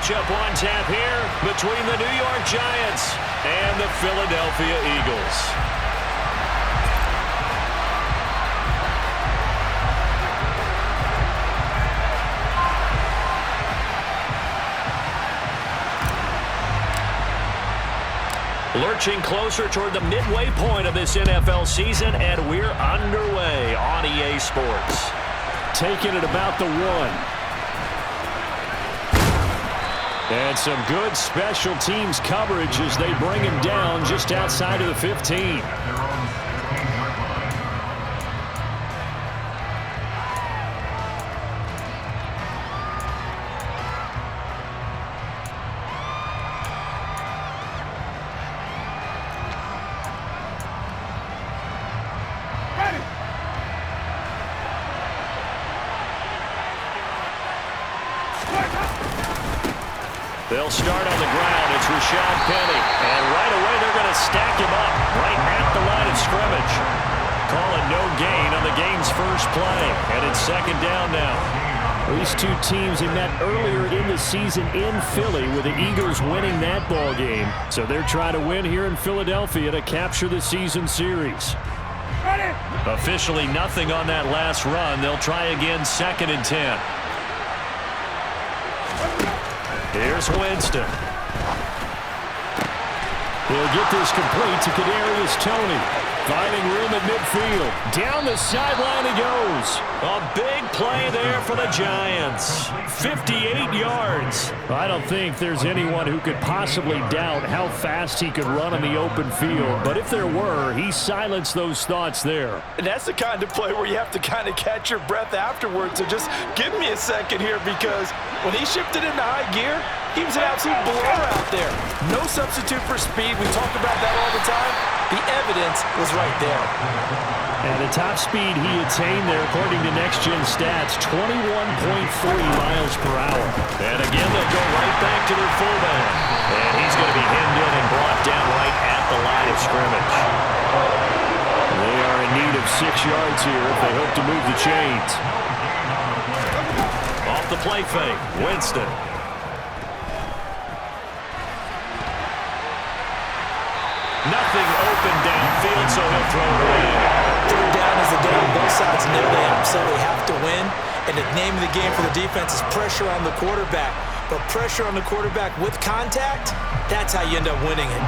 matchup on tap here between the New York Giants and the Philadelphia Eagles. Lurching closer toward the midway point of this NFL season, and we're underway on EA Sports. Taking it about the 1. And some good special teams coverage as they bring him down just outside of the 15. They'll start on the ground. It's Rashad Penny. And right away, they're going to stack him up right at the line of scrimmage. Calling no gain on the game's first play. And it's second down now. These two teams had met earlier in the season in Philly with the Eagles winning that ball game. So they're trying to win here in Philadelphia to capture the season series. Officially nothing on that last run. They'll try again, 2nd and 10. Here's Winston. He'll get this complete to Kadarius Toney. Finding room at midfield. Down the sideline he goes. A big play there for the Giants. 58 yards. I don't think there's anyone who could possibly doubt how fast he could run on the open field. But if there were, he silenced those thoughts there. And that's the kind of play where you have to kind of catch your breath afterwards. So just give me a second here, because when he shifted into high gear, he was an absolute blower out there. No substitute for speed. We talk about that all the time. The evidence was right there. And the top speed he attained there, according to Next Gen Stats, 21.40 miles per hour. And again, they'll go right back to their fullback. And he's going to be hemmed in and brought down right at the line of scrimmage. They are in need of 6 yards here if they hope to move the chains. Off the play fake, Winston. Nothing open downfield, so he'll throw it away. 3rd down is the down. Both sides know they absolutely have to win. And the name of the game for the defense is pressure on the quarterback. But pressure on the quarterback with contact, that's how you end up winning it.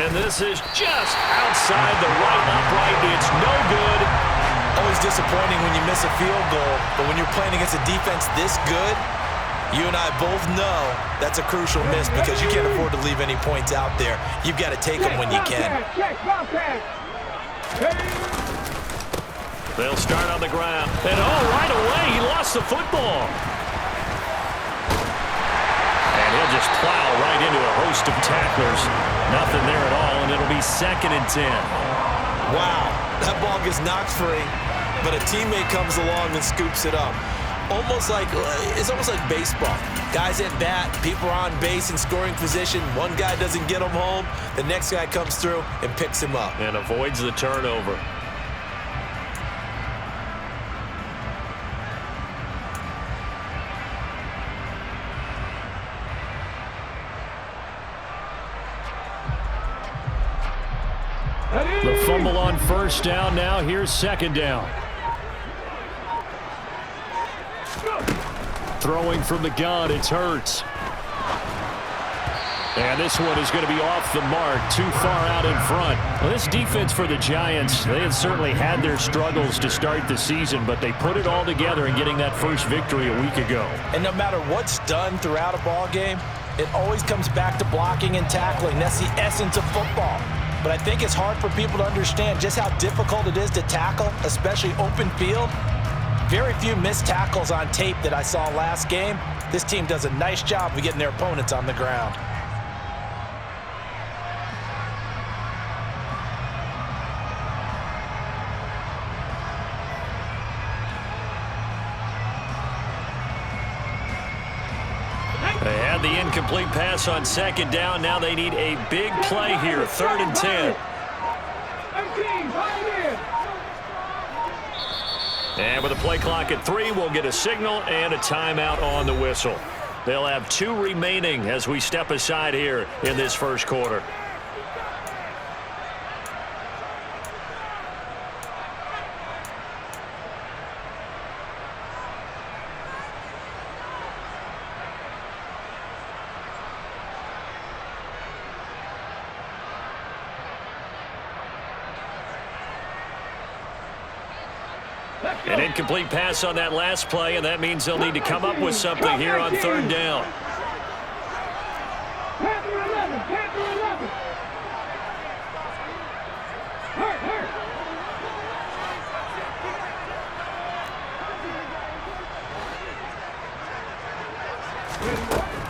And this is just outside the right upright. It's no good. Always disappointing when you miss a field goal, but when you're playing against a defense this good, you and I both know that's a crucial miss, because you can't afford to leave any points out there. You've got to take them when you can. They'll start on the ground. And right away, he lost the football. And he'll just plow right into a host of tacklers. Nothing there at all, and it'll be 2nd and 10. Wow, that ball gets knocked free, but a teammate comes along and scoops it up. It's almost like baseball. Guys at bat, people are on base in scoring position. One guy doesn't get him home, the next guy comes through and picks him up. And avoids the turnover. The fumble on 1st down. Now here's 2nd down. Throwing from the gun, it's Hurts. And this one is going to be off the mark, too far out in front. Well, this defense for the Giants, they had certainly had their struggles to start the season, but they put it all together in getting that first victory a week ago. And no matter what's done throughout a ball game, it always comes back to blocking and tackling. That's the essence of football. But I think it's hard for people to understand just how difficult it is to tackle, especially open field. Very few missed tackles on tape that I saw last game. This team does a nice job of getting their opponents on the ground. They had the incomplete pass on 2nd down. Now they need a big play here. 3rd and 10. And with a play clock at 3, we'll get a signal and a timeout on the whistle. They'll have 2 remaining as we step aside here in this first quarter. An incomplete pass on that last play, and that means they'll need to come up with something here on 3rd down.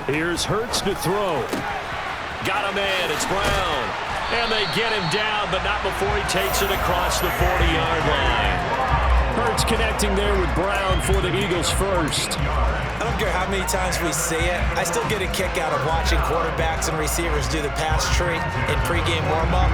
Here's Hurts to throw. Got a man, it's Brown. And they get him down, but not before he takes it across the 40-yard line. Hurts connecting there with Brown for the Eagles first. I don't care how many times we see it. I still get a kick out of watching quarterbacks and receivers do the pass tree in pregame warm-up.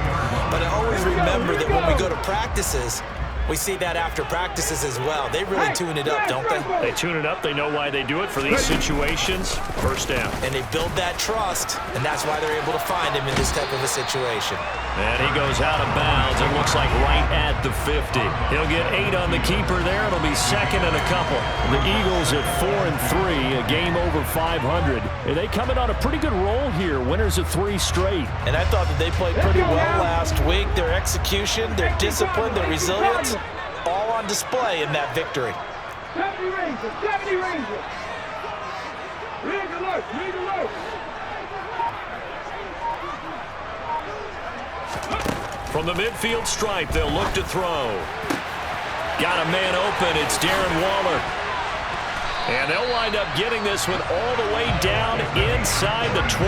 But I always remember that when we go to practices, we see that after practices as well. They really tune it up, don't they? They tune it up. They know why they do it for these situations. First down. And they build that trust, and that's why they're able to find him in this type of a situation. And he goes out of bounds. It looks like right at the 50. He'll get 8 on the keeper there. It'll be 2nd and a couple. The Eagles at 4-3, a game over 500. And they coming on a pretty good roll here. Winners of 3 straight. And I thought that they played pretty well last week. Their execution, their discipline, their resilience, all on display in that victory. 70 Rangers, 70 Rangers. Red alert, red alert. From the midfield stripe, they'll look to throw. Got a man open. It's Darren Waller. And they'll wind up getting this one all the way down inside the 20.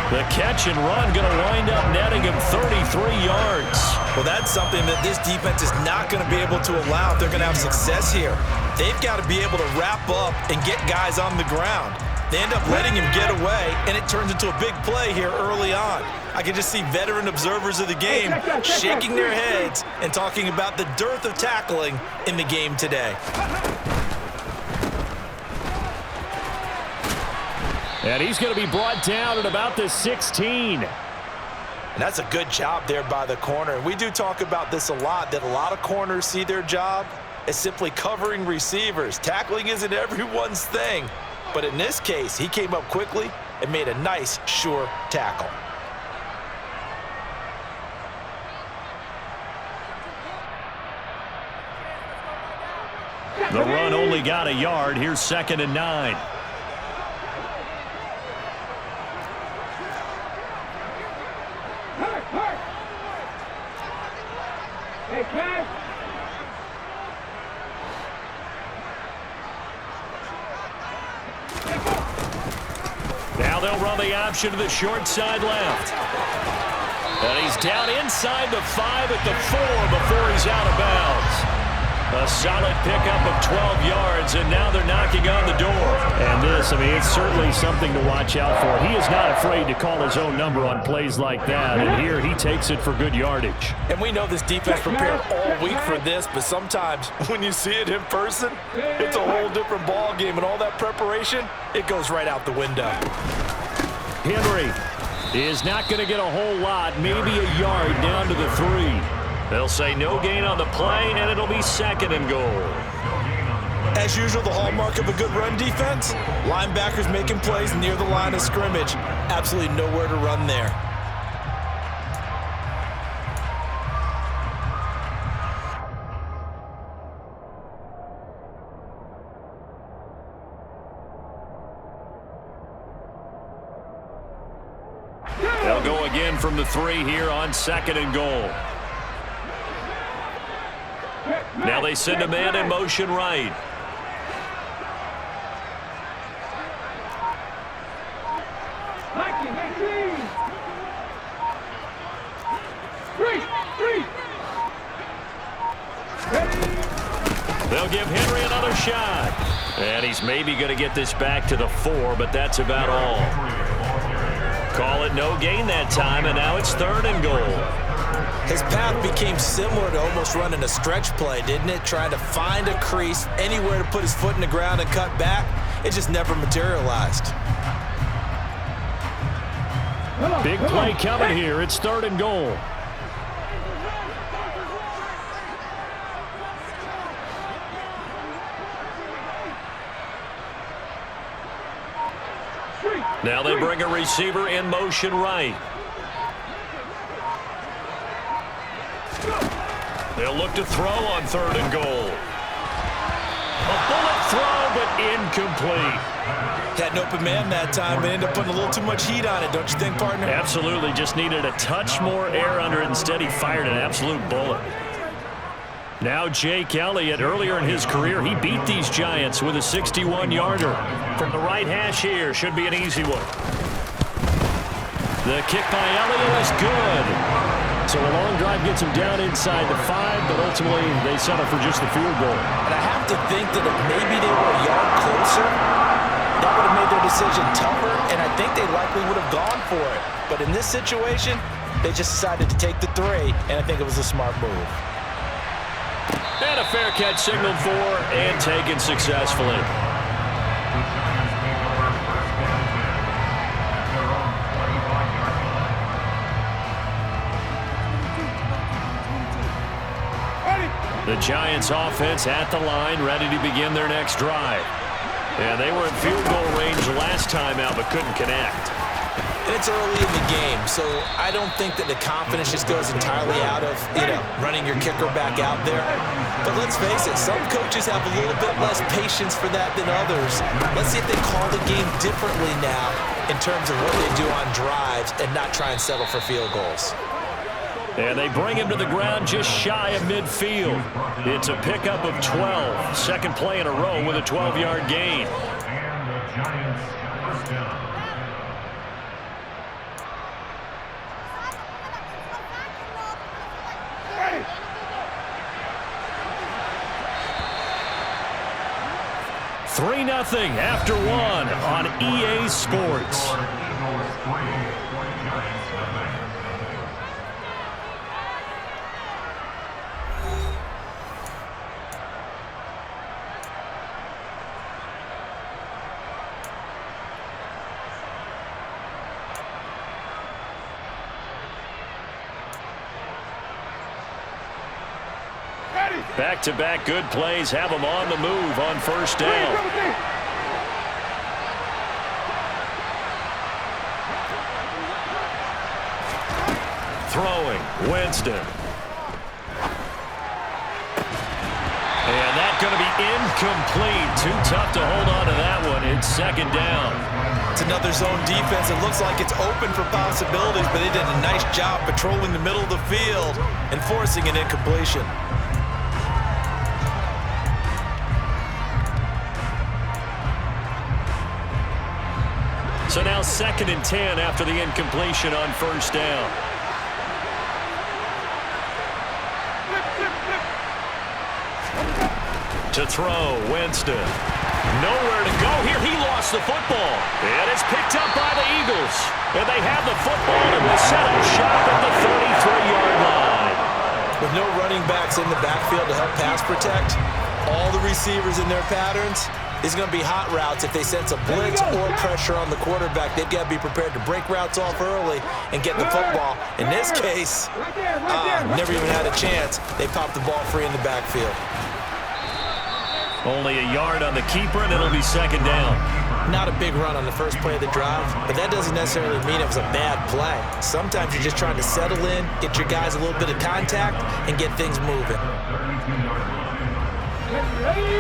The catch and run going to wind up netting him 33 yards. Well, that's something that this defense is not going to be able to allow if they're going to have success here. They've got to be able to wrap up and get guys on the ground. They end up letting him get away, and it turns into a big play here early on. I can just see veteran observers of the game shaking their heads and talking about the dearth of tackling in the game today. And he's going to be brought down at about the 16. And that's a good job there by the corner. We do talk about this a lot, that a lot of corners see their job as simply covering receivers. Tackling isn't everyone's thing. But in this case, he came up quickly and made a nice, sure tackle. The run only got a yard. Here's 2nd and 9. Hey, Cash. Now they'll run the option to the short side left. And he's down inside the 5 at the 4 before he's out of bounds. A solid pickup of 12 yards, and now they're knocking on the door. And this, I mean, it's certainly something to watch out for. He is not afraid to call his own number on plays like that, and here he takes it for good yardage. And we know this defense prepared all week for this, but sometimes when you see it in person, it's a whole different ball game, and all that preparation, it goes right out the window. Henry is not going to get a whole lot, maybe a yard down to the 3. They'll say no gain on the play, and it'll be 2nd and goal. As usual, the hallmark of a good run defense, linebackers making plays near the line of scrimmage. Absolutely nowhere to run there. They'll go again from the 3 here on 2nd and goal. Now they send a man in motion right. They'll give Henry another shot. And he's maybe going to get this back to the 4, but that's about all. Call it no gain that time, and now it's 3rd and goal. His path became similar to almost running a stretch play, didn't it? Trying to find a crease, anywhere to put his foot in the ground and cut back. It just never materialized. Big play coming here. It's 3rd and goal. Now they bring a receiver in motion right. They'll look to throw on 3rd and goal. A bullet throw, but incomplete. Had an open man that time and ended up putting a little too much heat on it, don't you think, partner? Absolutely. Just needed a touch more air under it. Instead, he fired an absolute bullet. Now Jake Elliott, earlier in his career, he beat these Giants with a 61-yarder. From the right hash here, should be an easy one. The kick by Elliott is good. So a long drive gets him down inside the 5, but ultimately they settle for just the field goal. And I have to think that if maybe they were a yard closer, that would have made their decision tougher, and I think they likely would have gone for it. But in this situation, they just decided to take the 3, and I think it was a smart move. And a fair catch signaled for and taken successfully. The Giants offense at the line, ready to begin their next drive. And they were in field goal range last time out, but couldn't connect. And it's early in the game, so I don't think that the confidence just goes entirely out of, running your kicker back out there. But let's face it, some coaches have a little bit less patience for that than others. Let's see if they call the game differently now in terms of what they do on drives and not try and settle for field goals. And they bring him to the ground just shy of midfield. It's a pickup of 12. Second play in a row with a 12-yard gain. Three 3-0 after 1 on EA Sports. Back-to-back good plays have them on the move on first down. Throwing, Winston. And that's going to be incomplete. Too tough to hold on to that one. It's second down. It's another zone defense. It looks like it's open for possibilities, but they did a nice job patrolling the middle of the field and forcing an incompletion. So now 2nd and 10 after the incompletion on first down. To throw, Winston. Nowhere to go here. He lost the football. And it's picked up by the Eagles. And they have the football and will set up shop at the 33-yard line. With no running backs in the backfield to help pass protect, all the receivers in their patterns, it's going to be hot routes. If they sense a blitz or pressure on the quarterback, they've got to be prepared to break routes off early and get the football. In this case, never even had a chance. They popped the ball free in the backfield. Only a yard on the keeper, and it'll be second down. Not a big run on the first play of the drive, but that doesn't necessarily mean it was a bad play. Sometimes you're just trying to settle in, get your guys a little bit of contact, and get things moving.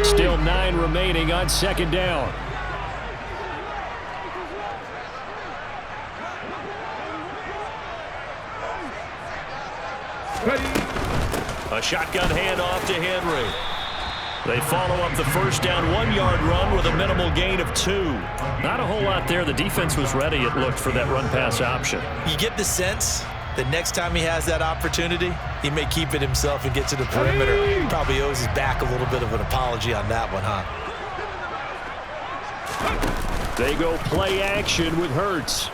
Still 9 remaining on second down. A shotgun handoff to Henry. They follow up the first down 1-yard run with a minimal gain of 2. Not a whole lot there. The defense was ready, it looked, for that run-pass option. You get the sense that next time he has that opportunity, he may keep it himself and get to the perimeter. Probably owes his back a little bit of an apology on that one, huh? They go play action with Hurts.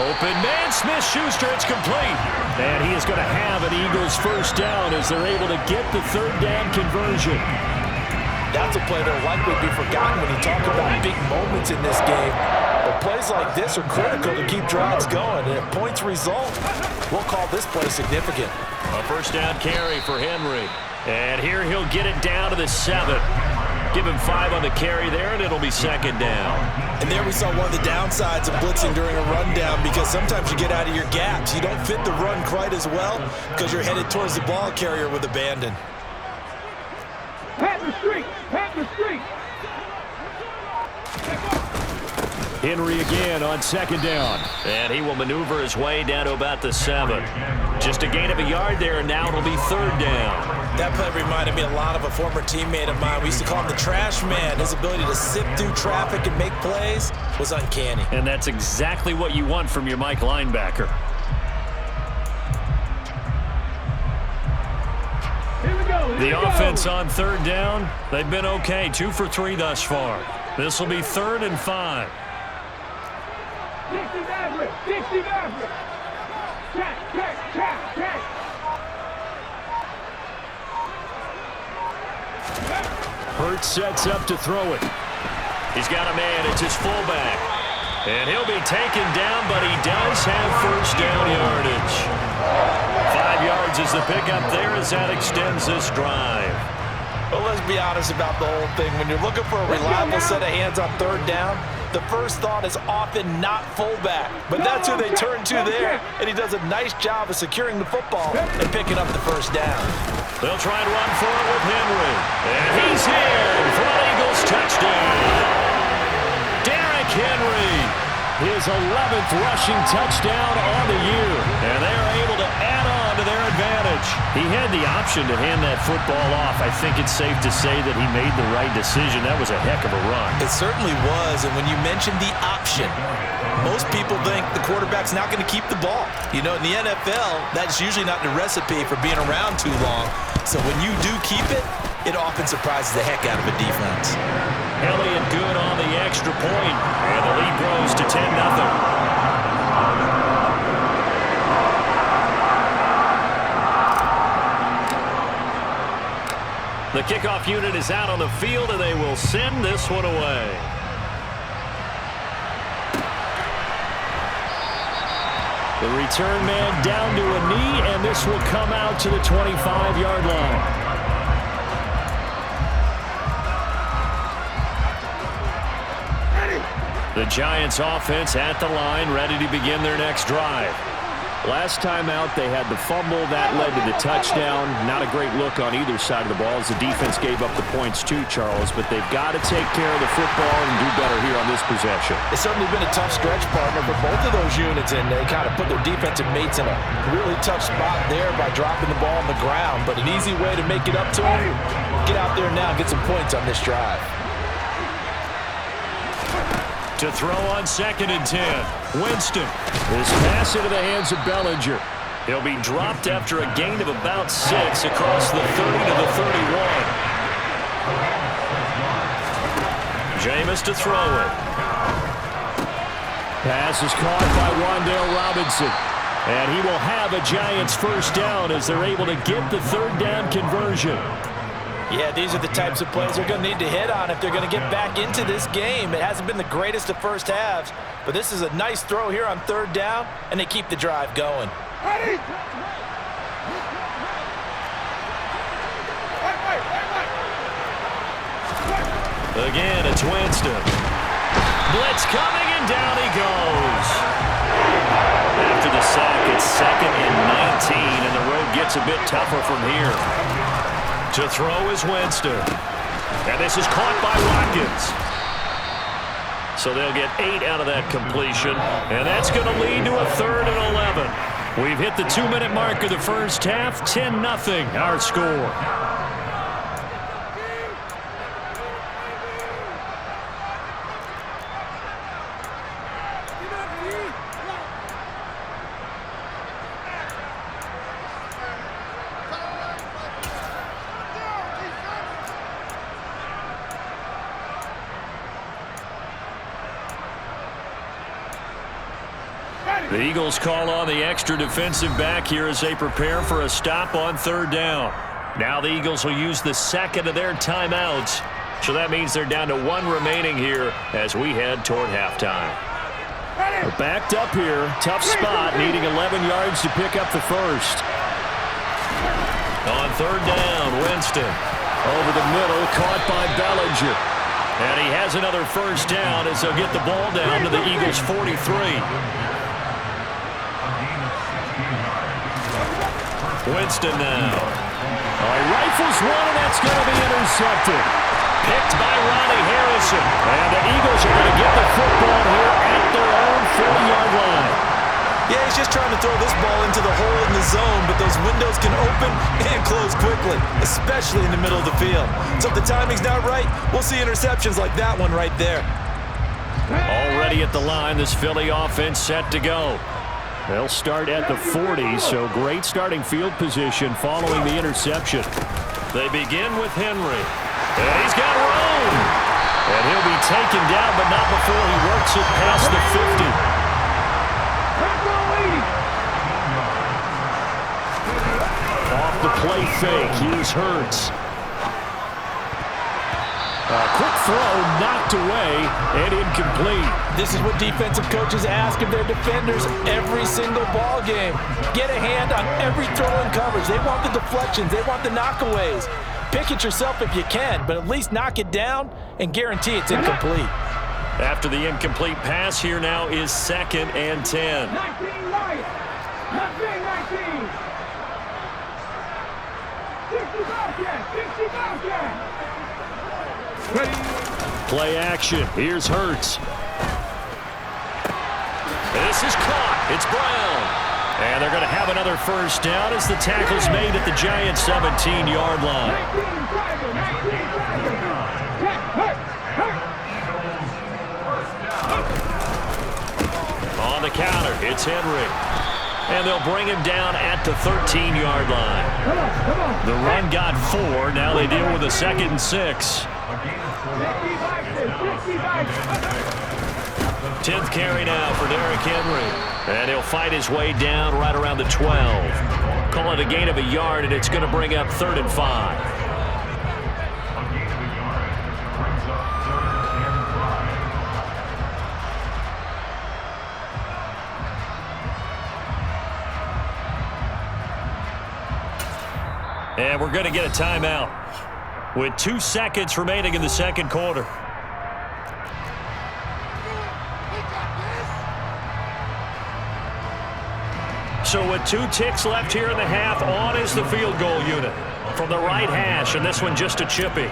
Open man, Smith-Schuster, it's complete. And he is going to have an Eagles first down as they're able to get the third down conversion. That's a play that will likely be forgotten when you talk about big moments in this game. But plays like this are critical to keep drives going. And if points result, we'll call this play significant. A first down carry for Henry. And here he'll get it down to the 7. Give him 5 on the carry there, and it'll be second down. And there we saw one of the downsides of blitzing during a rundown, because sometimes you get out of your gaps. You don't fit the run quite as well because you're headed towards the ball carrier with abandon. Pat the street! Pat the street! Henry again on second down. And he will maneuver his way down to about the 7. Just a gain of a yard there, and now it'll be third down. That play reminded me a lot of a former teammate of mine. We used to call him the trash man. His ability to sift through traffic and make plays was uncanny. And that's exactly what you want from your Mike linebacker. Here we go! The offense on third down, they've been okay. 2 for 3 thus far. This will be 3rd and 5. 60 Maverick! 60 Maverick! Check, check, check, check! Hurts sets up to throw it. He's got a man. It's his fullback. And he'll be taken down, but he does have first down yardage. 5 yards is the pickup there as that extends this drive. Well, let's be honest about the whole thing. When you're looking for a reliable set of hands on third down, the first thought is often not fullback. But that's who they turn to there, and he does a nice job of securing the football and picking up the first down. They'll try and run for it with Henry. And he's in for an Eagles touchdown. Derrick Henry, his 11th rushing touchdown on the year. And they are able to add on to their advantage. He had the option to hand that football off. I think it's safe to say that he made the right decision. That was a heck of a run. It certainly was, and when you mentioned the option, most people think the quarterback's not going to keep the ball. You know, in the NFL, that's usually not the recipe for being around too long. So when you do keep it, it often surprises the heck out of a defense. Elliott good on the extra point, and the lead grows to 10-0. The kickoff unit is out on the field, and they will send this one away. The return man down to a knee, and this will come out to the 25-yard line. The Giants offense at the line, ready to begin their next drive. Last time out, they had the fumble. That led to the touchdown. Not a great look on either side of the ball as the defense gave up the points too, Charles. But they've got to take care of the football and do better here on this possession. It's certainly been a tough stretch, partner, for both of those units, and they kind of put their defensive mates in a really tough spot there by dropping the ball on the ground. But an easy way to make it up to them, get out there now and get some points on this drive. To throw on 2nd and 10. Winston. This pass into the hands of Bellinger. He'll be dropped after a gain of about 6 across the 30 to the 31. Jameis to throw it. Pass is caught by Wan'Dale Robinson. And he will have a Giants first down as they're able to get the third down conversion. Yeah, these are the types of plays they're going to need to hit on if they're going to get back into this game. It hasn't been the greatest of first halves, but this is a nice throw here on third down, and they keep the drive going. Ready? Again, it's Winston. Blitz coming, and down he goes. After the sack, it's 2nd and 19, and the road gets a bit tougher from here. To throw is Winston. And this is caught by Watkins. So they'll get 8 out of that completion. And that's going to lead to a 3rd and 11. We've hit the 2-minute mark of the first half. 10-0 our score. The Eagles call on the extra defensive back here as they prepare for a stop on third down. Now the Eagles will use the second of their timeouts. So that means they're down to one remaining here as we head toward halftime. We're backed up here. Tough spot, needing 11 yards to pick up the first. On third down, Winston. Over the middle, caught by Bellinger. And he has another first down as they'll get the ball down to the Eagles' 43. Winston now. He rifles one, and that's going to be intercepted. Picked by Ronnie Harrison. And the Eagles are going to get the football here at their own 40-yard line. Yeah, he's just trying to throw this ball into the hole in the zone, but those windows can open and close quickly, especially in the middle of the field. So if the timing's not right, we'll see interceptions like that one right there. Already at the line, this Philly offense set to go. They'll start at the 40, so great starting field position following the interception. They begin with Henry. And he's got room. And he'll be taken down, but not before he works it past the 50. Off the play fake, here's Hurts. A quick throw knocked away and incomplete. This is what defensive coaches ask of their defenders every single ball game. Get a hand on every throw in coverage. They want the deflections. They want the knockaways. Pick it yourself if you can, but at least knock it down and guarantee it's incomplete. After the incomplete pass, here now is 2nd and 10. 19 Lions. 19. 60 Bobcats. Play action. Here's Hurts. This is caught. It's Brown. And they're going to have another first down as the tackle's made at the Giants' 17-yard line. On the counter, it's Henry. And they'll bring him down at the 13-yard line. The run got 4. Now they deal with a 2nd and 6. 10th carry now for Derrick Henry. And he'll fight his way down right around the 12. Call it a gain of a yard, and it's going to bring up 3rd and 5. And we're going to get a timeout with 2 seconds remaining in the second quarter. So with 2 ticks left here in the half, on is the field goal unit from the right hash, and this one just a chippy.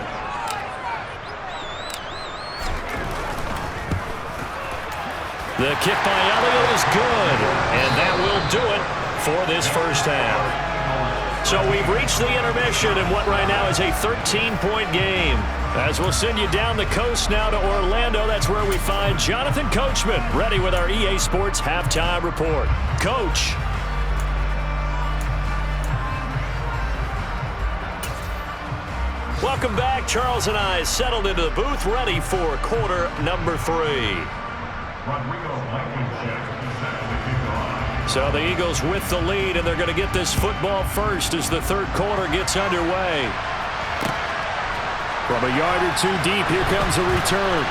The kick by Elliott is good, and that will do it for this first half. So we've reached the intermission in what right now is a 13-point game. As we'll send you down the coast now to Orlando, that's where we find Jonathan Coachman, ready with our EA Sports Halftime Report. Coach. Welcome back. Charles and I settled into the booth, ready for quarter number 3. So the Eagles with the lead, and they're going to get this football first as the third quarter gets underway. From a yard or 2 deep, here comes a return.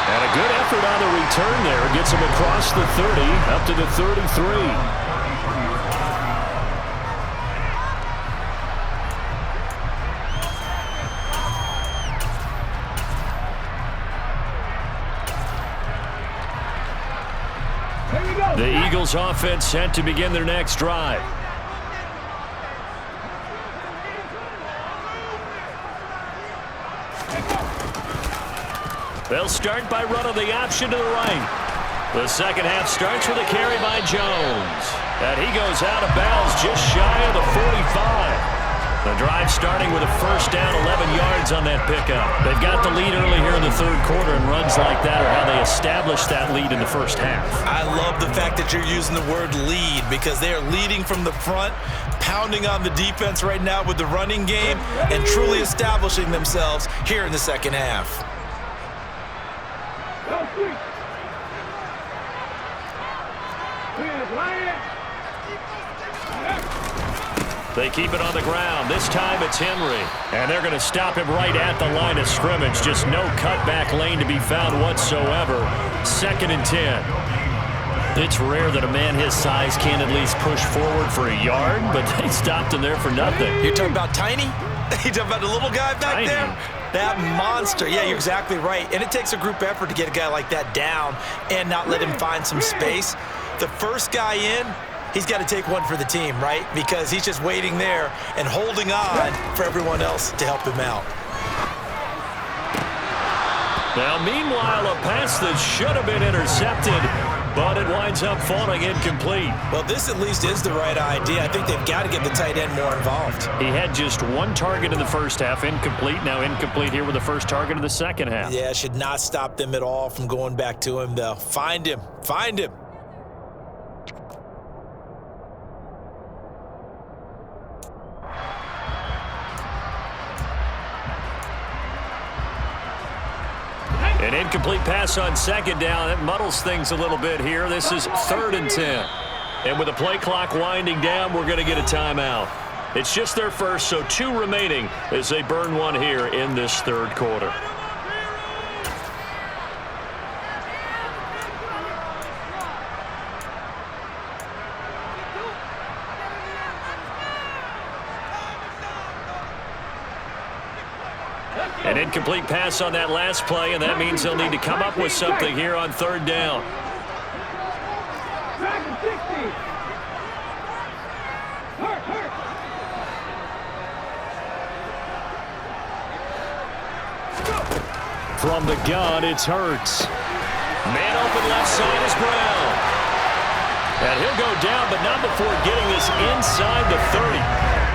And a good effort on the return there. Gets him across the 30, up to the 33. The Eagles offense set to begin their next drive. They'll start by running the option to the right. The second half starts with a carry by Jones. And he goes out of bounds just shy of the 45. The drive starting with a first down, 11 yards on that pickup. They've got the lead early here in the third quarter, and runs like that are how they established that lead in the first half. I love the fact that you're using the word lead, because they are leading from the front, pounding on the defense right now with the running game, and truly establishing themselves here in the second half. They keep it on the ground. This time it's Henry. And they're going to stop him right at the line of scrimmage. Just no cutback lane to be found whatsoever. 2nd and 10. It's rare that a man his size can't at least push forward for a yard, but they stopped him there for nothing. You're talking about Tiny? You're talking about the little guy back Tiny. there? That monster. Yeah, you're exactly right. And it takes a group effort to get a guy like that down and not let him find some space. The first guy in, he's got to take one for the team, right? Because he's just waiting there and holding on for everyone else to help him out. Now, meanwhile, a pass that should have been intercepted, but it winds up falling incomplete. Well, this at least is the right idea. I think they've got to get the tight end more involved. He had just one target in the first half, incomplete. Now incomplete here with the first target of the second half. Yeah, should not stop them at all from going back to him, though. Find him. Find him. An incomplete pass on 2nd down. That muddles things a little bit here. This is 3rd and 10. And with the play clock winding down, we're going to get a timeout. It's just their first, so 2 remaining as they burn one here in this 3rd quarter. An incomplete pass on that last play, and that means they'll need to come up with something here on 3rd down. From the gun, it's Hurts. Man open left side is Brown. And he'll go down, but not before getting this inside the 30.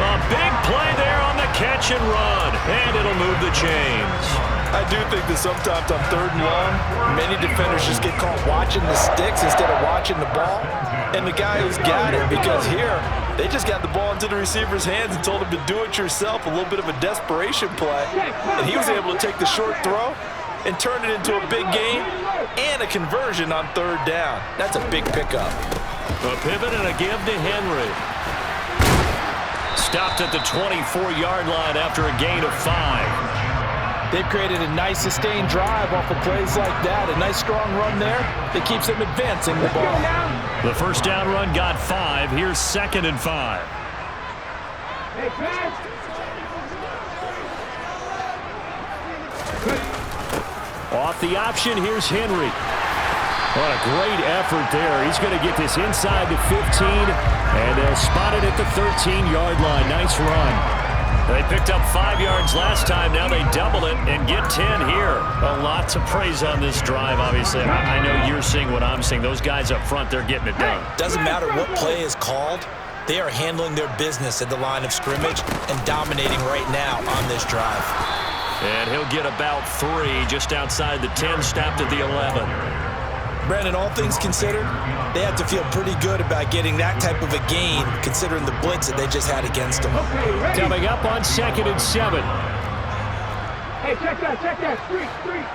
A big play there on the catch and run, and it'll move the chains. I do think that sometimes on 3rd and long, many defenders just get caught watching the sticks instead of watching the ball. And the guy who's got it, because here, they just got the ball into the receiver's hands and told him to do it yourself, a little bit of a desperation play. And he was able to take the short throw and turn it into a big gain and a conversion on 3rd down. That's a big pickup. A pivot and a give to Henry. Stopped at the 24-yard line after a gain of 5. They've created a nice sustained drive off of plays like that. A nice strong run there that keeps them advancing the ball. The first down run got 5. Here's 2nd and 5. Off the option, here's Henry. What a great effort there. He's going to get this inside the 15, and they'll spot it at the 13-yard line. Nice run. They picked up 5 yards last time. Now they double it and get 10 here. A lot to praise on this drive, obviously. I know you're seeing what I'm seeing. Those guys up front, they're getting it done. Doesn't matter what play is called. They are handling their business at the line of scrimmage and dominating right now on this drive. And he'll get about 3 just outside the 10, stopped at the 11. Brandon, all things considered, they have to feel pretty good about getting that type of a gain considering the blitz that they just had against them. Coming up on 2nd and 7. Hey, check that. Street.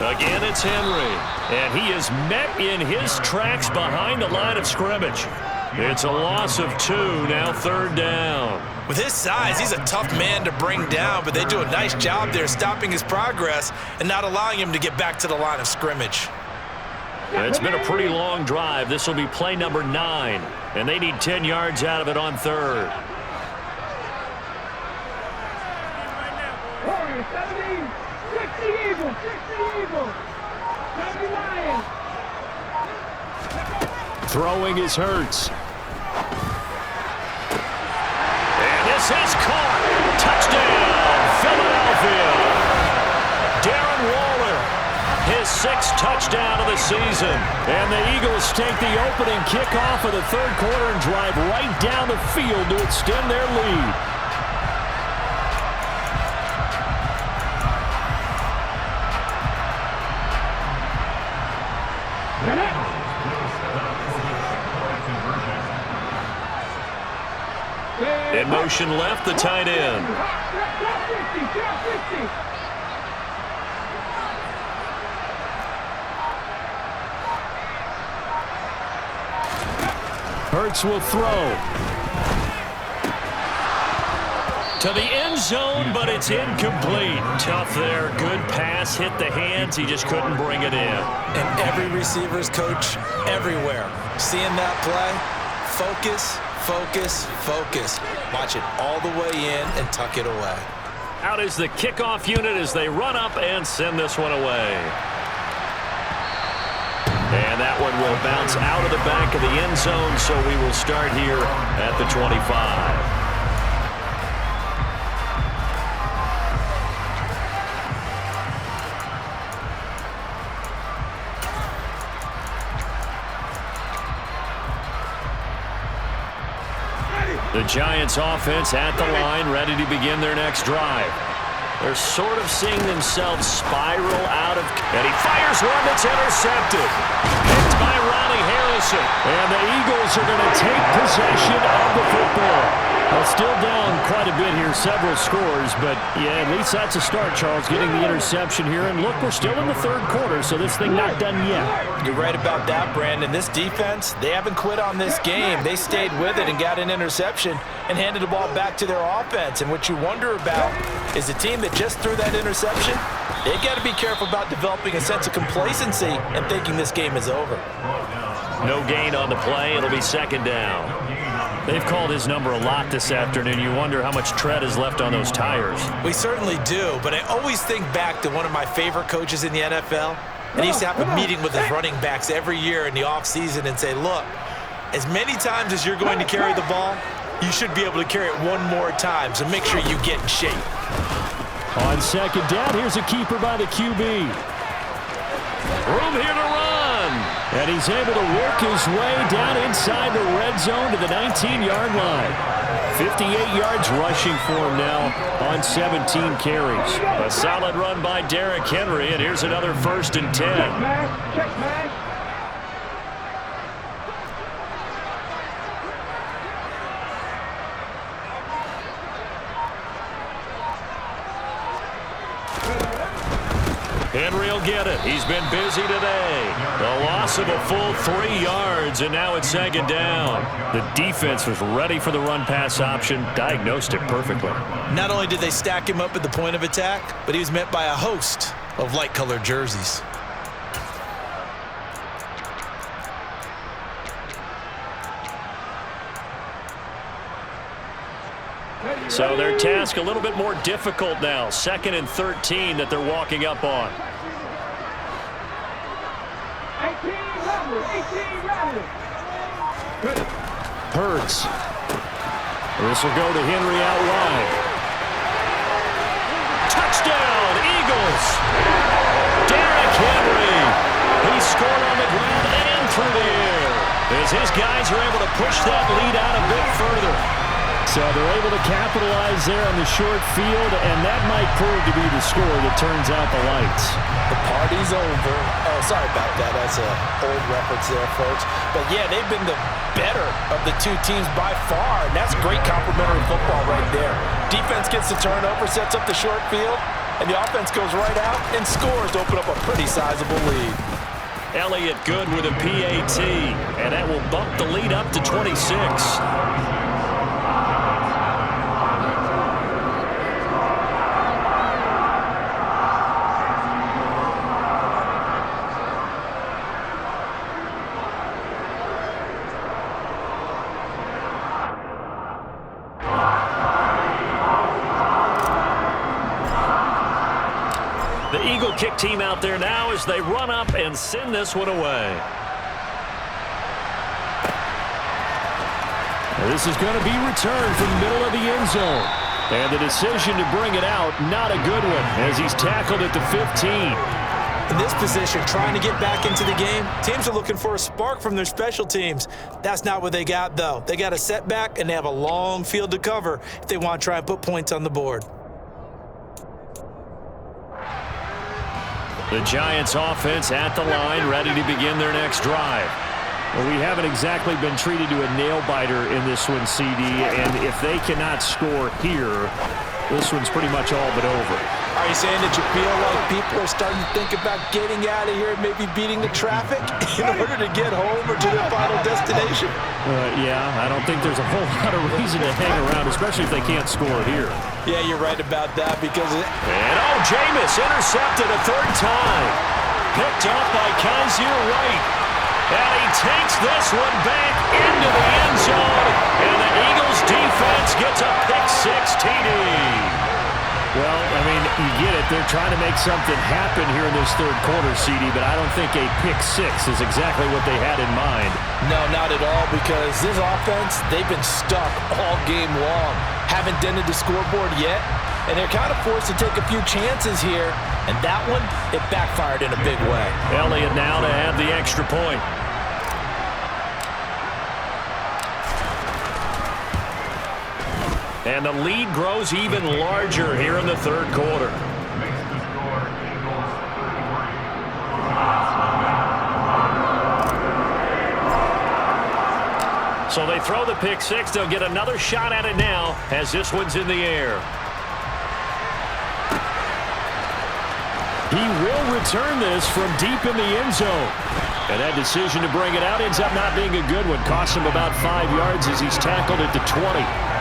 Again, it's Henry. And he is met in his tracks behind the line of scrimmage. It's a loss of 2, now 3rd down. With his size, he's a tough man to bring down, but they do a nice job there stopping his progress and not allowing him to get back to the line of scrimmage. It's been a pretty long drive. This will be play number 9, and they need 10 yards out of it on 3rd. 60 Eagles. 70 Lions. Throwing is Hurts. And this is caught. Touchdown, Philadelphia. Darren Waller, his 6th touchdown of the season. And the Eagles take the opening kickoff of the 3rd quarter and drive right down the field to extend their lead. In motion left, the tight end. Hurts will throw. To the end zone, but it's incomplete. Tough there. Good pass. Hit the hands. He just couldn't bring it in. And every receiver's coach everywhere. Seeing that play, focus, focus, focus. Watch it all the way in and tuck it away. Out is the kickoff unit as they run up and send this one away. And that one will bounce out of the back of the end zone, so we will start here at the 25. The Giants offense at the line, ready to begin their next drive. They're sort of seeing themselves spiral out of... And he fires one that's intercepted. Picked by Ronnie Harrison. And the Eagles are going to take possession of the football. Well, still down quite a bit here, several scores, but yeah, at least that's a start, Charles, getting the interception here. And look, we're still in the third quarter, so this thing not done yet. You're right about that, Brandon. This defense, they haven't quit on this game. They stayed with it and got an interception and handed the ball back to their offense. And what you wonder about is the team that just threw that interception, they got to be careful about developing a sense of complacency and thinking this game is over. No gain on the play. It'll be second down. They've called his number a lot this afternoon. You wonder how much tread is left on those tires. We certainly do, but I always think back to one of my favorite coaches in the NFL. And he used to have a meeting with his running backs every year in the offseason and say, look, as many times as you're going to carry the ball, you should be able to carry it one more time, so make sure you get in shape. On second down, here's a keeper by the QB. Room here to run. And he's able to work his way down inside the red zone to the 19-yard line. 58 yards rushing for him now on 17 carries. A solid run by Derrick Henry, and here's another 1st and 10. Check man. Henry will get it. He's been busy today. The loss of a full 3 yards, and now it's second down. The defense was ready for the run-pass option, diagnosed it perfectly. Not only did they stack him up at the point of attack, but he was met by a host of light-colored jerseys. So their task a little bit more difficult now. 2nd and 13 that they're walking up on. 18 rattlers. Hurts. This will go to Henry out wide. Touchdown, Eagles. Derrick Henry. He scored on the ground and through the air, as his guys are able to push that lead out a bit further. So they're able to capitalize there on the short field, and that might prove to be the score that turns out the lights. The party's over. Oh, sorry about that. That's an old reference there, folks. But, yeah, they've been the better of the two teams by far, and that's great complementary football right there. Defense gets the turnover, sets up the short field, and the offense goes right out and scores to open up a pretty sizable lead. Elliott good with a PAT, and that will bump the lead up to 26. The Eagle kick team out there now as they run up and send this one away. This is going to be returned from the middle of the end zone. And the decision to bring it out, not a good one, as he's tackled at the 15. In this position, trying to get back into the game, teams are looking for a spark from their special teams. That's not what they got, though. They got a setback, and they have a long field to cover if they want to try and put points on the board. The Giants offense at the line, ready to begin their next drive. Well, we haven't exactly been treated to a nail-biter in this one, CD, and if they cannot score here, this one's pretty much all but over. Are you saying that you feel like people are starting to think about getting out of here and maybe beating the traffic in order to get home or to their final destination? Yeah, I don't think there's a whole lot of reason to hang around, especially if they can't score here. Yeah, you're right about that because... And Jameis intercepted a third time. Picked up by Kaiser White. And he takes this one back into the end zone. And the Eagles defense gets a pick-6 TD. Well, I mean, you get it. They're trying to make something happen here in this third quarter, CD, but I don't think a pick-6 is exactly what they had in mind. No, not at all, because this offense, they've been stuck all game long. Haven't dented the scoreboard yet, and they're kind of forced to take a few chances here, and that one, it backfired in a big way. Elliott now to have the extra point. And the lead grows even larger here in the third quarter. So they throw the pick-6. They'll get another shot at it now as this one's in the air. He will return this from deep in the end zone. And that decision to bring it out ends up not being a good one. Costs him about 5 yards as he's tackled at the 20.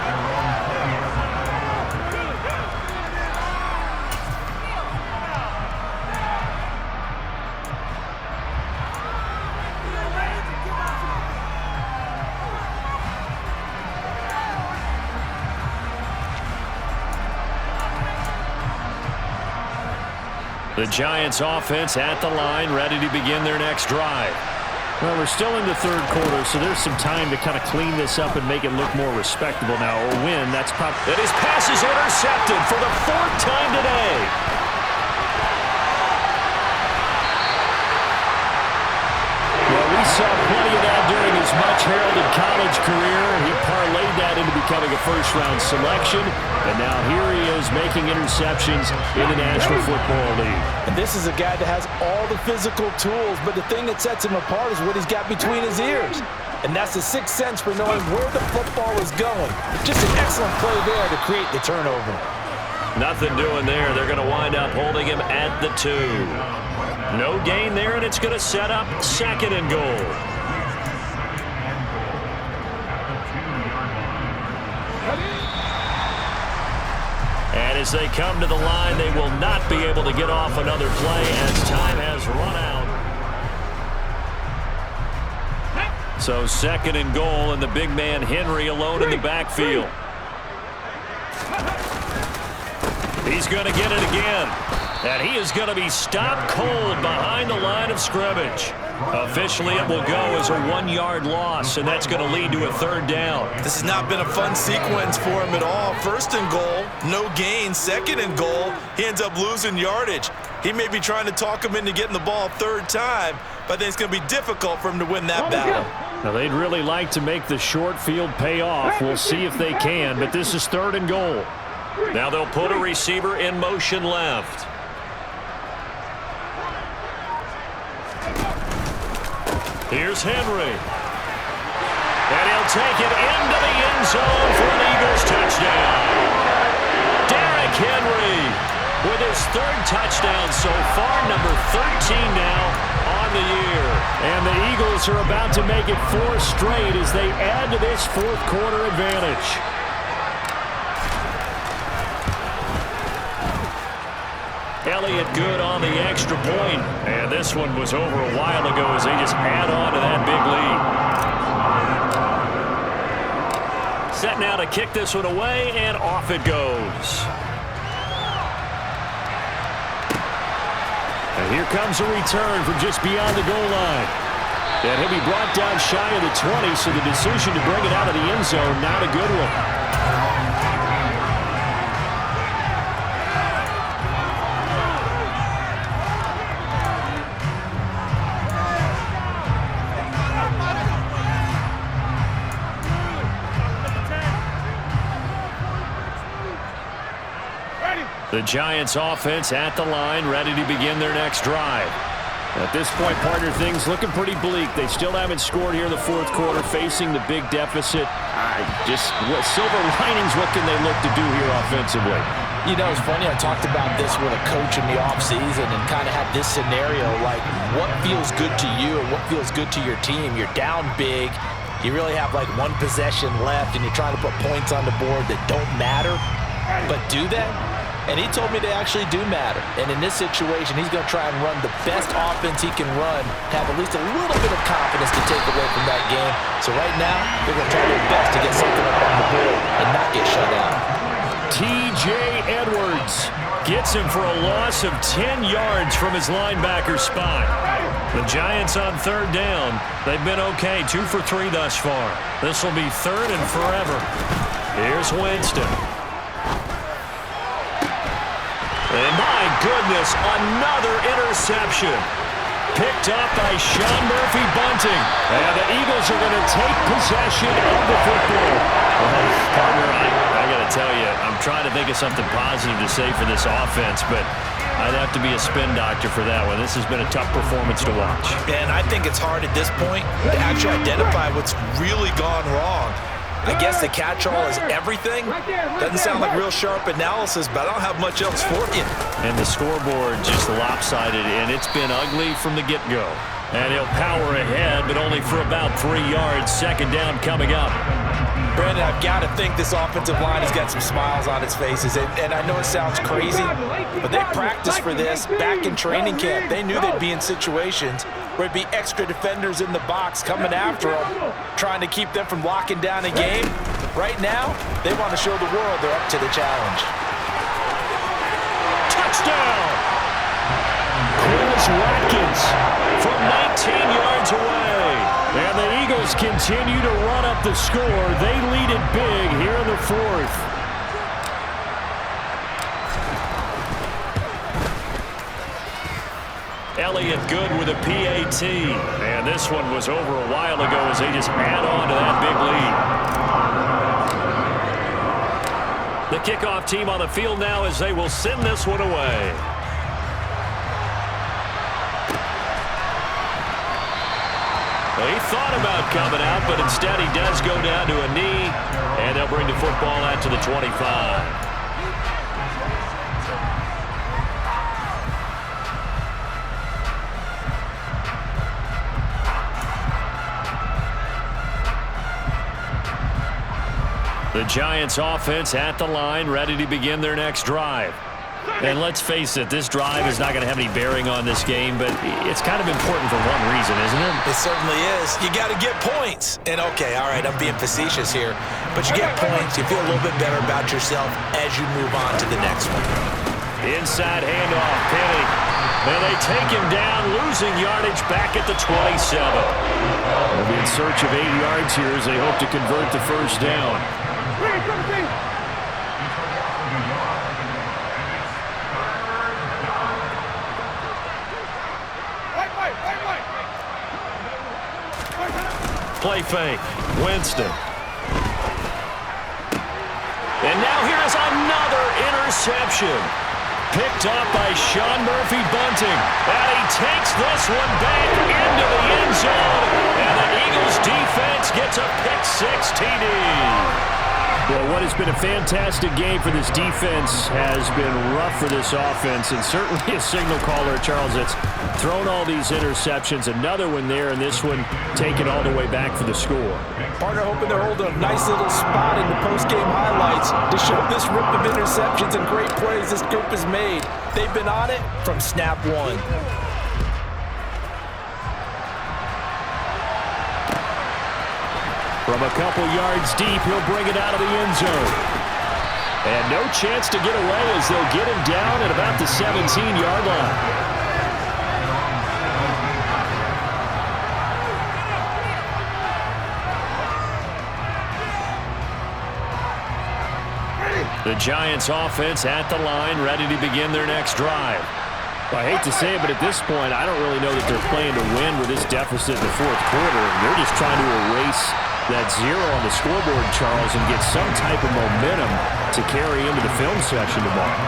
The Giants offense at the line, ready to begin their next drive. Well, we're still in the third quarter, so there's some time to kind of clean this up and make it look more respectable now. Or win, that's probably... And his pass is intercepted for the 4th time today. Well, we saw plenty of that during his much-heralded college career. He parlayed that into becoming a first-round selection. And now here he is making interceptions in the National Football League. And this is a guy that has all the physical tools, but the thing that sets him apart is what he's got between his ears. And that's the sixth sense for knowing where the football is going. Just an excellent play there to create the turnover. Nothing doing there. They're going to wind up holding him at the 2. No gain there, and it's going to set up 2nd and goal. And as they come to the line, they will not be able to get off another play as time has run out. So 2nd and goal, and the big man Henry alone in the backfield. He's going to get it again. And he is going to be stopped cold behind the line of scrimmage. Officially, it will go as a 1-yard loss, and that's going to lead to a 3rd down. This has not been a fun sequence for him at all. 1st and goal, no gain. 2nd and goal, he ends up losing yardage. He may be trying to talk him into getting the ball 3rd time, but I think it's going to be difficult for him to win that battle. Now, they'd really like to make the short field pay off. We'll see if they can, but this is 3rd and goal. Now they'll put a receiver in motion left. Here's Henry. And he'll take it into the end zone for an Eagles touchdown. Derrick Henry with his 3rd touchdown so far, number 13 now on the year. And the Eagles are about to make it 4 straight as they add to this 4th quarter advantage. Elliott good on the extra point. And this one was over a while ago as they just add on to that big lead. Set now to kick this one away, and off it goes. And here comes a return from just beyond the goal line. And he'll be brought down shy of the 20, so the decision to bring it out of the end zone, not a good one. The Giants offense at the line, ready to begin their next drive. At this point, partner, things looking pretty bleak. They still haven't scored here in the 4th quarter, facing the big deficit. Just silver linings, what can they look to do here offensively? You know, it's funny, I talked about this with a coach in the offseason and kind of had this scenario, like what feels good to you and what feels good to your team. You're down big, you really have like one possession left, and you're trying to put points on the board that don't matter, but do they? And he told me they actually do matter. And in this situation, he's going to try and run the best offense he can run, have at least a little bit of confidence to take away from that game. So right now, they're going to try their best to get something up on the board and not get shut out. T.J. Edwards gets him for a loss of 10 yards from his linebacker spot. The Giants on third down. They've been okay, 2 for 3 thus far. This will be third and forever. Here's Winston. And my goodness, another interception. Picked up by Sean Murphy-Bunting. And the Eagles are going to take possession of the football. Well, partner, I got to tell you, I'm trying to think of something positive to say for this offense, but I'd have to be a spin doctor for that one. This has been a tough performance to watch. And I think it's hard at this point to actually identify what's really gone wrong. I guess the catch-all is everything. Doesn't sound like real sharp analysis, but I don't have much else for you. And the scoreboard just lopsided, and it's been ugly from the get-go. And he'll power ahead, but only for about 3 yards. Second down coming up. Brandon, I've got to think this offensive line has got some smiles on its faces. And I know it sounds crazy, but they practiced for this back in training camp. They knew they'd be in situations where it'd be extra defenders in the box coming after them, trying to keep them from locking down a game. Right now, they want to show the world they're up to the challenge. Touchdown! Quez Watkins from 19 yards away. And the Eagles continue to run up the score. They lead it big here in the fourth. Elliott good with a PAT. And this one was over a while ago as they just add on to that big lead. The kickoff team on the field now as they will send this one away. Well, he thought about coming out, but instead he does go down to a knee, and they'll bring the football out to the 25. The Giants offense at the line, ready to begin their next drive. And let's face it, this drive is not going to have any bearing on this game, but it's kind of important for one reason, isn't it? It certainly is. You got to get points. And okay, all right, I'm being facetious here, but you get points, you feel a little bit better about yourself as you move on to the next one. Inside handoff, Penny. And they take him down, losing yardage back at the 27. They'll be in search of 8 yards here as they hope to convert the first down. Play fake. Winston. And now here is another interception. Picked up by Sean Murphy-Bunting. And he takes this one back into the end zone. And the Eagles defense gets a pick-6 TD. Well, what has been a fantastic game for this defense has been rough for this offense, and certainly a signal caller, Charles, that's thrown all these interceptions. Another one there, and this one taken all the way back for the score. Partner hoping they're holding a nice little spot in the post-game highlights to show this rip of interceptions and great plays this group has made. They've been on it from snap one. From a couple yards deep, he'll bring it out of the end zone. And no chance to get away as they'll get him down at about the 17-yard line. The Giants offense at the line, ready to begin their next drive. I hate to say it, but at this point, I don't really know that they're playing to win with this deficit in the fourth quarter. They're just trying to erase that zero on the scoreboard, Charles, and get some type of momentum to carry into the film session tomorrow.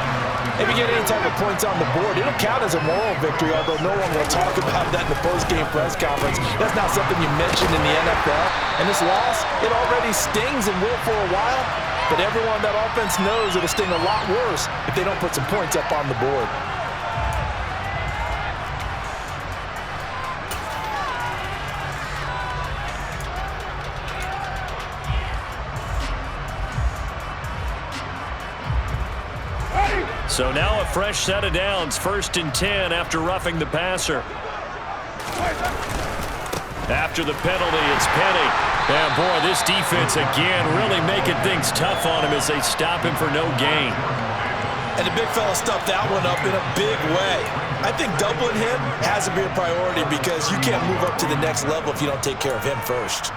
If you get any type of points on the board, it'll count as a moral victory, although no one will talk about that in the post-game press conference. That's not something you mentioned in the NFL. And this loss, it already stings and will for a while. But everyone on that offense knows it'll sting a lot worse if they don't put some points up on the board. So now a fresh set of downs, 1st and 10 after roughing the passer. After the penalty, it's Penny. And boy, this defense again really making things tough on him as they stop him for no gain. And the big fella stuffed that one up in a big way. I think doubling him has to be a priority because you can't move up to the next level if you don't take care of him first.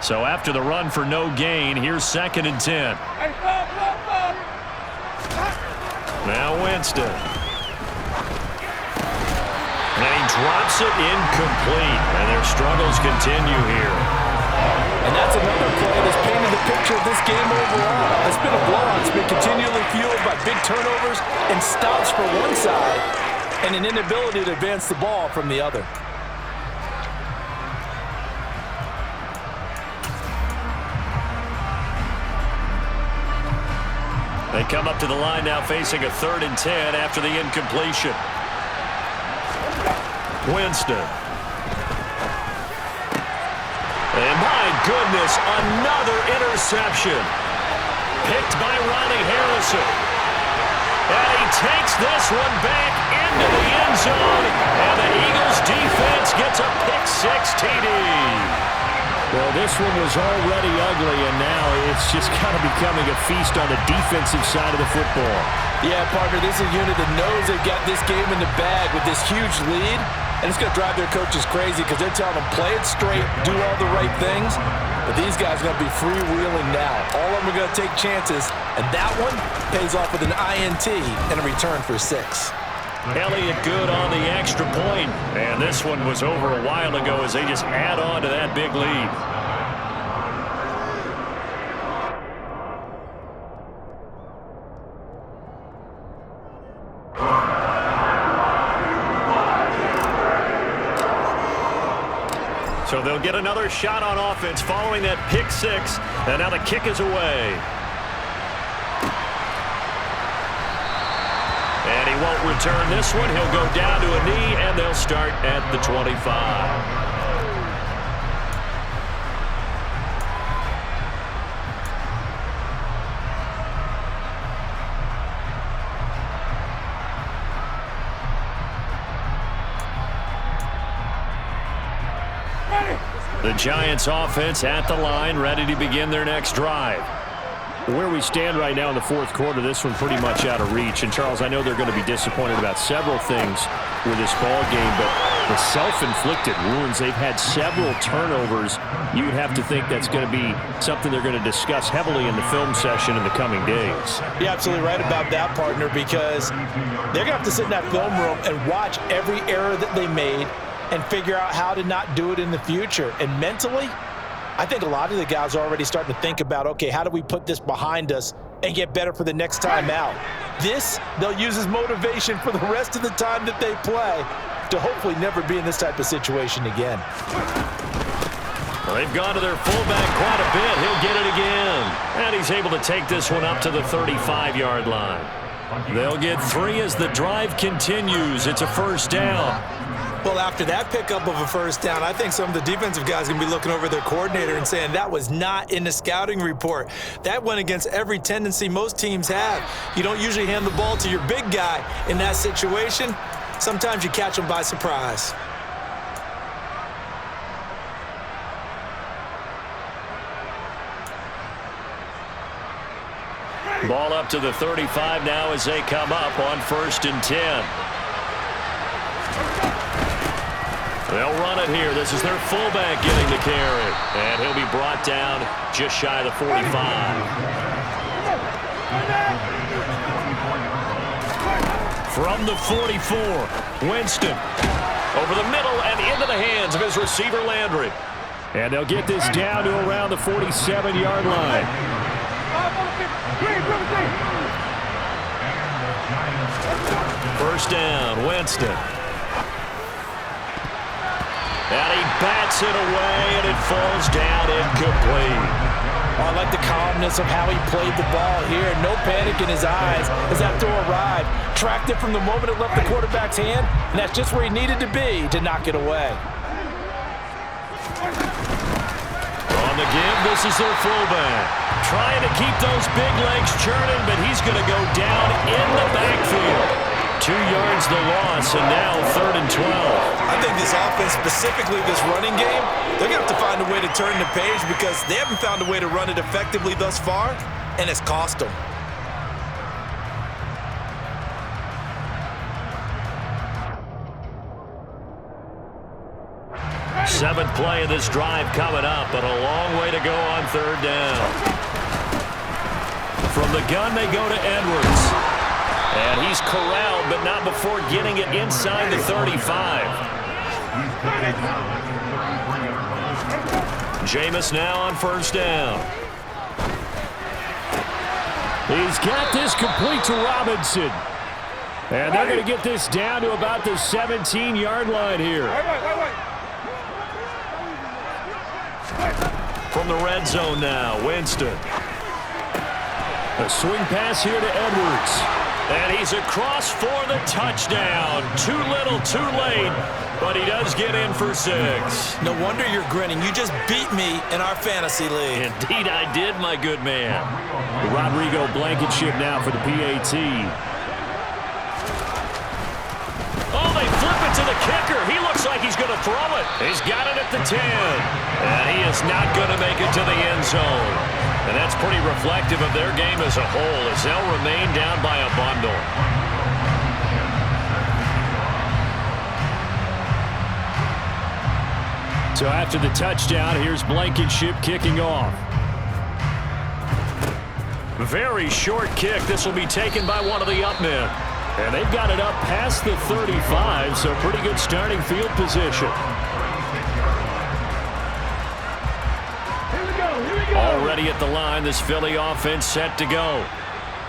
So after the run for no gain, here's 2nd and 10. Now Winston. And he drops it incomplete. And their struggles continue here. And that's another play that's painted the picture of this game overall. It's been a blowout. It's been continually fueled by big turnovers and stops for one side and an inability to advance the ball from the other. They come up to the line now facing a 3rd and 10 after the incompletion. Winston. And my goodness, another interception. Picked by Ronnie Harrison. And he takes this one back into the end zone. And the Eagles defense gets a pick-6 TD. Well, this one was already ugly, and now it's just kind of becoming a feast on the defensive side of the football. Yeah, partner, this is a unit that knows they've got this game in the bag with this huge lead, and it's going to drive their coaches crazy because they're telling them play it straight, do all the right things, but these guys are going to be freewheeling now. All of them are going to take chances, and that one pays off with an INT and a return for 6. Elliott good on the extra point. And this one was over a while ago as they just add on to that big lead. So they'll get another shot on offense following that pick-6. And now the kick is away. And he won't return this one. He'll go down to a knee, and they'll start at the 25. The Giants offense at the line, ready to begin their next drive. Where we stand right now in the 4th quarter, this one pretty much out of reach. And, Charles, I know they're going to be disappointed about several things with this ball game, but the self-inflicted wounds, they've had several turnovers. You would have to think that's going to be something they're going to discuss heavily in the film session in the coming days. You're absolutely right about that, partner, because they're going to have to sit in that film room and watch every error that they made and figure out how to not do it in the future. And mentally, I think a lot of the guys are already starting to think about, okay, how do we put this behind us and get better for the next time out? This, they'll use as motivation for the rest of the time that they play to hopefully never be in this type of situation again. Well, they've gone to their fullback quite a bit. He'll get it again. And he's able to take this one up to the 35-yard line. They'll get 3 as the drive continues. It's a 1st down. Well, after that pickup of a 1st down, I think some of the defensive guys are going to be looking over their coordinator and saying that was not in the scouting report. That went against every tendency most teams have. You don't usually hand the ball to your big guy in that situation. Sometimes you catch them by surprise. Ball up to the 35 now as they come up on 1st and 10. They'll run it here. This is their fullback getting the carry. And he'll be brought down just shy of the 45. From the 44, Winston. Over the middle and into the hands of his receiver, Landry. And they'll get this down to around the 47-yard line. 1st down, Winston. And he bats it away, and it falls down incomplete. Oh, I like the calmness of how he played the ball here. No panic in his eyes as that throw arrived. Tracked it from the moment it left the quarterback's hand, and that's just where he needed to be to knock it away. On the give, this is their fullback. Trying to keep those big legs churning, but he's going to go down in the backfield. 2 yards the loss, and now 3rd and 12. I think this offense, specifically this running game, they're going to have to find a way to turn the page because they haven't found a way to run it effectively thus far, and it's cost them. Seventh play of this drive coming up, but a long way to go on 3rd down. From the gun, they go to Edwards. And he's corralled, but not before getting it inside the 35. Jameis now on 1st down. He's got this complete to Robinson. And they're going to get this down to about the 17-yard line here. From the red zone now, Winston. A swing pass here to Edwards. And he's across for the touchdown. Too little, too late, but he does get in for 6. No wonder you're grinning. You just beat me in our fantasy league. Indeed I did, my good man. Rodrigo Blankenship now for the PAT. Oh, they flip it to the kicker. He looks like he's going to throw it. He's got it at the 10. And he is not going to make it to the end zone. And that's pretty reflective of their game as a whole as they'll remain down by a bundle. So after the touchdown, here's Blankenship kicking off. Very short kick. This will be taken by one of the up men. And they've got it up past the 35, so pretty good starting field position. Already at the line, this Philly offense set to go.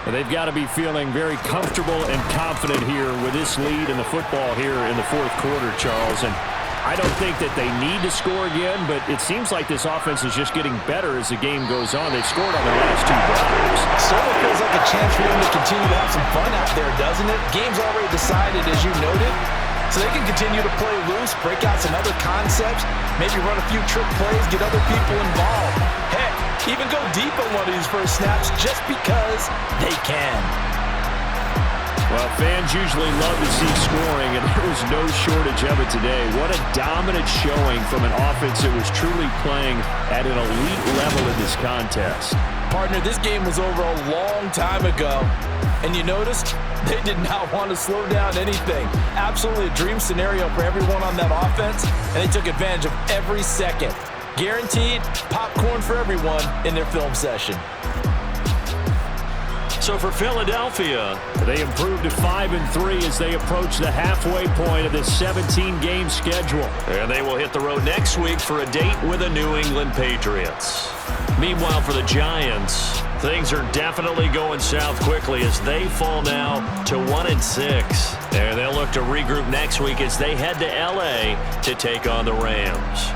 And they've got to be feeling very comfortable and confident here with this lead in the football here in the 4th quarter, Charles. And I don't think that they need to score again, but it seems like this offense is just getting better as the game goes on. They've scored on their last 2 drives. Certainly feels like a chance for them to continue to have some fun out there, doesn't it? Game's already decided, as you noted. So they can continue to play loose, break out some other concepts, maybe run a few trick plays, get other people involved. Heck, even go deep on one of these first snaps just because they can. Well, fans usually love to see scoring, and there was no shortage of it today. What a dominant showing from an offense that was truly playing at an elite level in this contest. Partner, this game was over a long time ago. And you noticed they did not want to slow down anything. Absolutely a dream scenario for everyone on that offense, and they took advantage of every second. Guaranteed popcorn for everyone in their film session. So for Philadelphia, they improved to 5-3 as they approach the halfway point of this 17-game schedule. And they will hit the road next week for a date with the New England Patriots. Meanwhile, for the Giants, things are definitely going south quickly as they fall now to 1-6. And they'll look to regroup next week as they head to L.A. to take on the Rams.